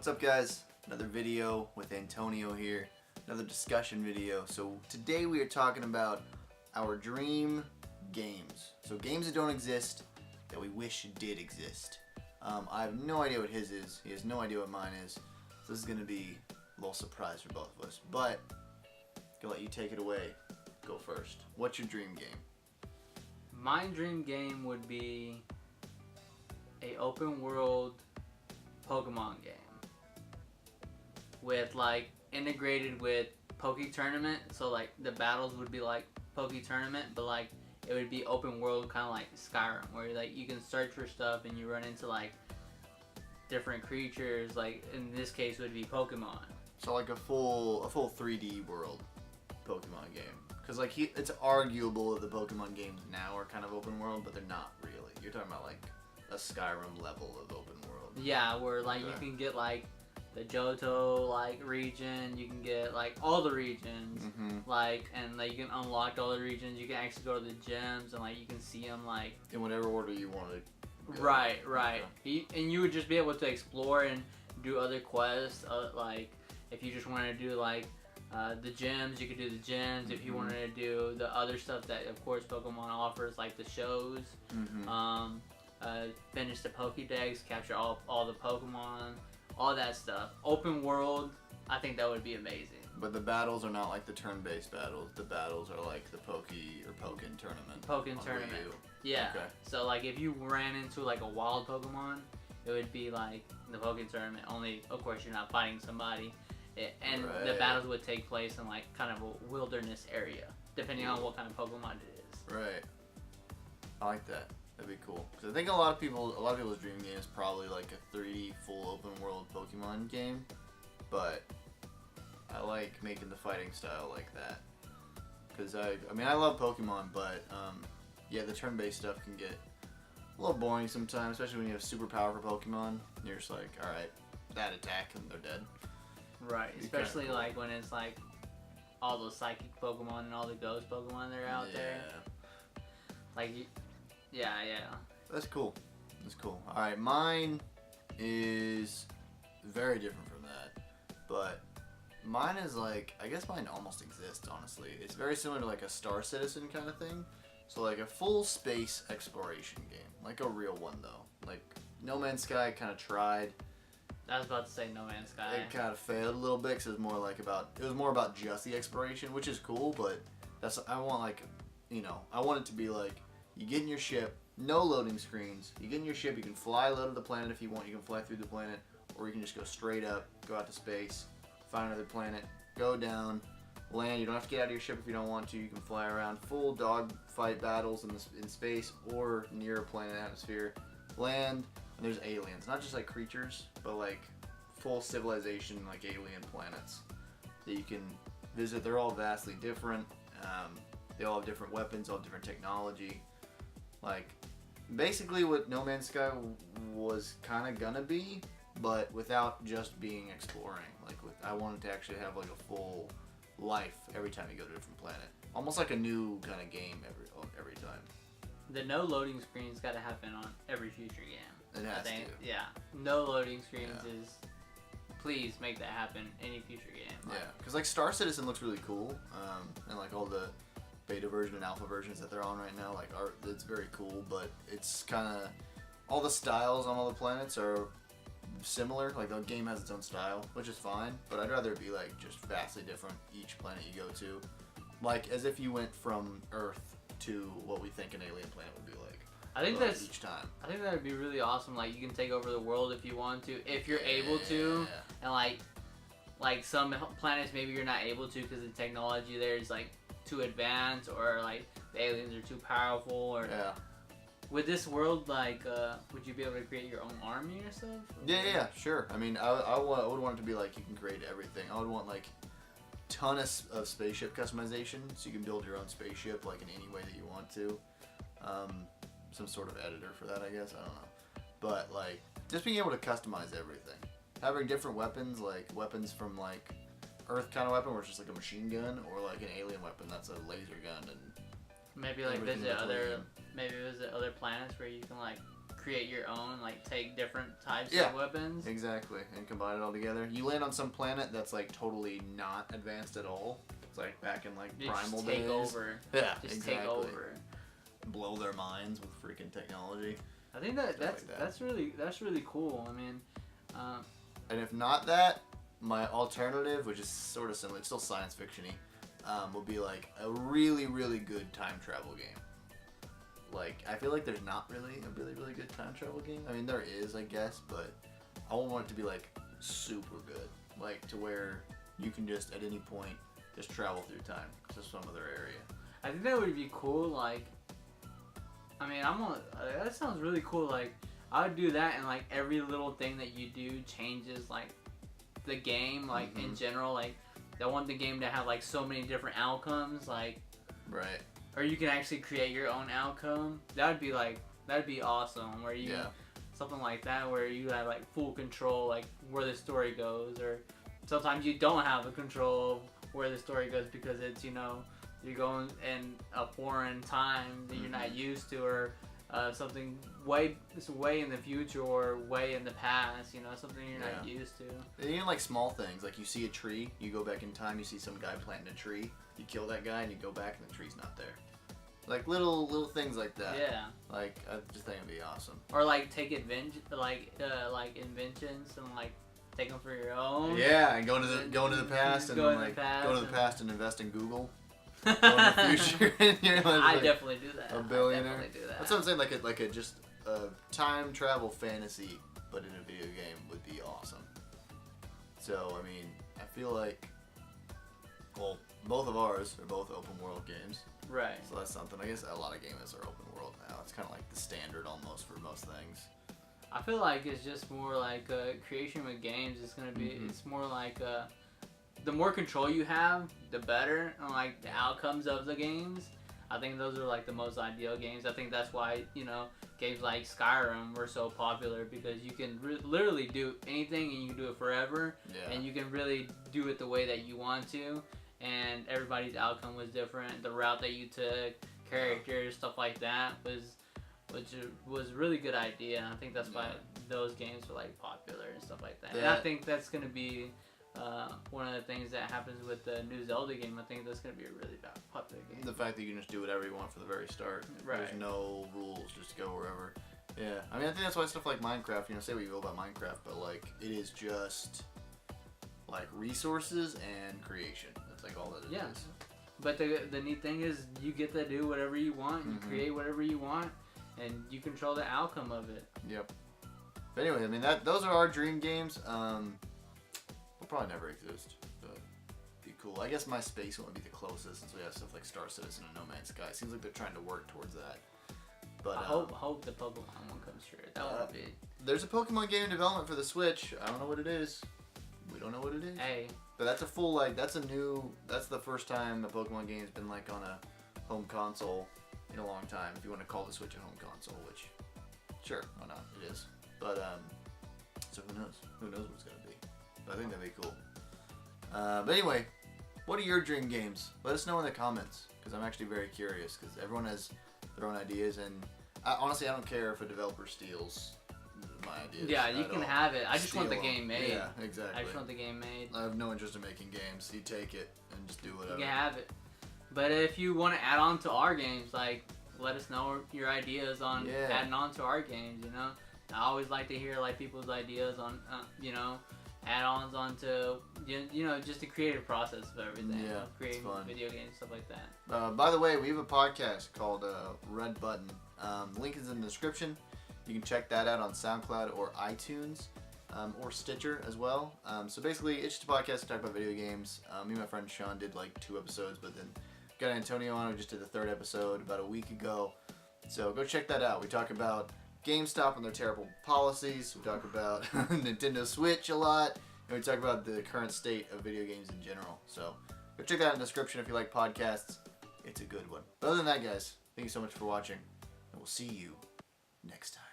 What's up, guys? Another video with Antonio here, another discussion video. So today we are talking about our dream games. So games that don't exist that we wish did exist. I have no idea what his is. He has no idea what mine is. So this is going to be a little surprise for both of us. But I'm going to let you take it away. Go first. What's your dream game? My dream game would be a open world Pokemon game with like integrated with Poke Tournament, so like the battles would be like Poke Tournament, but like it would be open world, kind of like Skyrim, where like you can search for stuff and you run into like different creatures, like in this case would be Pokemon. So like a full 3D world Pokemon game. Because like it's arguable that the Pokemon games now are kind of open world, but they're not really. You're talking about like a Skyrim level of open world. Yeah, where like Okay. you can get like the Johto like region, you can get like all the regions, like, and like you can unlock all the regions. You can actually go to the gyms and like you can see them like In whatever order you want to go. right. And you would just be able to explore and do other quests. Like if you just wanted to do like the gyms, you could do the gyms. If you wanted to do the other stuff that of course Pokemon offers, like the shows. Finish the Pokédex, capture all the Pokemon, all that stuff. Open world, I think that would be amazing. But the battles are not like the turn-based battles. The battles are like the Pokken tournament. Pokken on tournament. Wii U. Yeah. Okay. So like if you ran into like a wild Pokemon, it would be like the Pokken tournament. Only of course you're not fighting somebody, and the Right. battles would take place in like kind of a wilderness area, depending on what kind of Pokemon it is. Right. I like that. That'd be cool. Because I think a lot of people's dream game is probably like a 3D full open world Pokemon game. But I like making the fighting style like that. Because I mean, I love Pokemon, but yeah, the turn-based stuff can get a little boring sometimes, especially when you have super powerful Pokemon. You're just like, alright, that attack, and they're dead. Right. Be Especially kinda cool. like when it's like all those psychic Pokemon and all the ghost Pokemon that are out there. Like, yeah. That's cool. That's cool. Alright, mine is very different from that. But mine is like, I guess mine almost exists, honestly. It's very similar to like a Star Citizen kind of thing. So like a full space exploration game. Like a real one though. Like No Man's Sky kind of tried. I was about to say No Man's Sky. It kind of failed a little bit because it was more about just the exploration, which is cool, but I want it to be like, you get in your ship, no loading screens, you get in your ship, you can fly low to the planet if you want, you can fly through the planet, or you can just go straight up, go out to space, find another planet, go down, land. You don't have to get out of your ship if you don't want to. You can fly around, full dogfight battles in space or near a planet atmosphere, land, and there's aliens, not just like creatures, but like full civilization, like alien planets that you can visit. They're all vastly different. They all have different weapons, all have different technology. Like basically what No Man's Sky was kind of gonna be, but without just being exploring. I wanted to actually have like a full life every time you go to a different planet, almost like a new kind of game every time. The no loading screens got to happen on every future game. It has to. Yeah, no loading screens Yeah. is. Please make that happen any future game. Yeah, because like Star Citizen looks really cool, and like all the beta version and alpha versions that they're on right now, like it's very cool, but it's kind of all the styles on all the planets are similar. Like the game has its own style, which is fine, but I'd rather it be like just vastly different each planet you go to, like as if you went from Earth to what we think an alien planet would be like. I think that's each time. I think that would be really awesome. Like you can take over the world if you want to, if you're able to, and like some planets maybe you're not able to because the technology there is like too advanced, or like the aliens are too powerful, or with this world, like would you be able to create your own army or stuff? Yeah, sure. I mean, I would want it to be like you can create everything. I would want like ton of spaceship customization, so you can build your own spaceship like in any way that you want to. Some sort of editor for that, I guess. I don't know. But like just being able to customize everything, having different weapons, like weapons from like Earth kind of weapon where it's just like a machine gun, or like an alien weapon that's a laser gun, and maybe like everything visit between. other planets where you can like create your own, like take different types Yeah. of weapons. Exactly, and combine it all together. You land on some planet that's like totally not advanced at all. It's like back in like You primal just take days. over. Yeah, Just exactly. take over. Blow their minds with freaking technology. I think that's like that. that's really cool. I mean, And if not that, my alternative, which is sort of similar, it's still science fiction-y, would be like a really, really good time travel game. Like, I feel like there's not really a really, really good time travel game. I mean, there is, I guess, but I want it to be like super good. Like, to where you can just, at any point, just travel through time to some other area. I think that would be cool. Like, I mean, that sounds really cool. Like, I would do that, and like every little thing that you do changes like the game. Like in general, like I want the game to have like so many different outcomes. Like, Right. or you can actually create your own outcome. That'd be awesome. Where you something like that, where you have like full control, like where the story goes. Or sometimes you don't have a control of where the story goes because it's you're going in a foreign time that you're not used to, or something way in the future or way in the past. Something you're not used to. And even like small things, like you see a tree, you go back in time, you see some guy planting a tree, you kill that guy, and you go back, and the tree's not there. Like little things like that. Yeah. Like I just think it'd be awesome. Or like take inventions and like take them for your own. Yeah, and go into the past and go then, into the past go to the and- past and invest in Google. Go in the future, and you're like I definitely do that. a billionaire. I definitely do that. That's what I'm saying. Like a just a time travel fantasy, but in a video game would be awesome. So I mean, I feel like, well, both of ours are both open world games. Right. So that's something. I guess a lot of games are open world now. It's kind of like the standard almost for most things. I feel like it's just more like creation with games. It's gonna be. It's more like the more control you have, the better. And like the outcomes of the games. I think those are like the most ideal games. I think that's why games like Skyrim were so popular, because you can literally do anything and you can do it forever. Yeah. And you can really do it the way that you want to. And everybody's outcome was different. The route that you took, characters, stuff like that was a really good idea. I think that's why those games were like popular and stuff like that. And I think that's gonna be one of the things that happens with the new Zelda game. I think that's gonna be a really popular game. The fact that you can just do whatever you want from the very start. Right. There's no rules, just go wherever. Yeah. I mean, I think that's why stuff like Minecraft, say what you will about Minecraft, but like it is just like resources and creation. That's like all that it is. But the neat thing is you get to do whatever you want, you create whatever you want, and you control the outcome of it. Yep. But anyway, I mean those are our dream games. Will probably never exist, but be cool. I guess my space one would be the closest, since we have stuff like Star Citizen and No Man's Sky. Seems like they're trying to work towards that. But I hope the Pokemon one comes true. That would be. There's a Pokemon game in development for the Switch. I don't know what it is. We don't know what it is. Hey. But that's a full that's the first time a Pokemon game's been like on a home console in a long time. If you want to call the Switch a home console, which sure, why not? It is. But so who knows? Who knows what it's gonna be? But I think that'd be cool. But anyway, what are your dream games? Let us know in the comments, because I'm actually very curious, because everyone has their own ideas, and honestly, I don't care if a developer steals my ideas. Yeah, you can have it. I just want the Steal 'em. game made. Yeah, exactly. I just want the game made. I have no interest in making games. You take it and just do whatever. You can have it. But if you want to add on to our games, like, let us know your ideas on adding on to our games, I always like to hear, like, people's ideas on, add-ons onto, just the creative process of everything. Yeah, creating it's fun. video games, stuff like that. By the way, we have a podcast called Red Button. Link is in the description. You can check that out on SoundCloud or iTunes, or Stitcher as well. So basically, it's just a podcast to talk about video games. Me and my friend Sean did like 2 episodes, but then got Antonio on, who just did the 3rd episode about a week ago. So go check that out. We talk about GameStop and their terrible policies. We talk about Nintendo Switch a lot, and we talk about the current state of video games in general. So go check that out in the description if you like podcasts. It's a good one. But other than that, guys, thank you so much for watching, and we'll see you next time.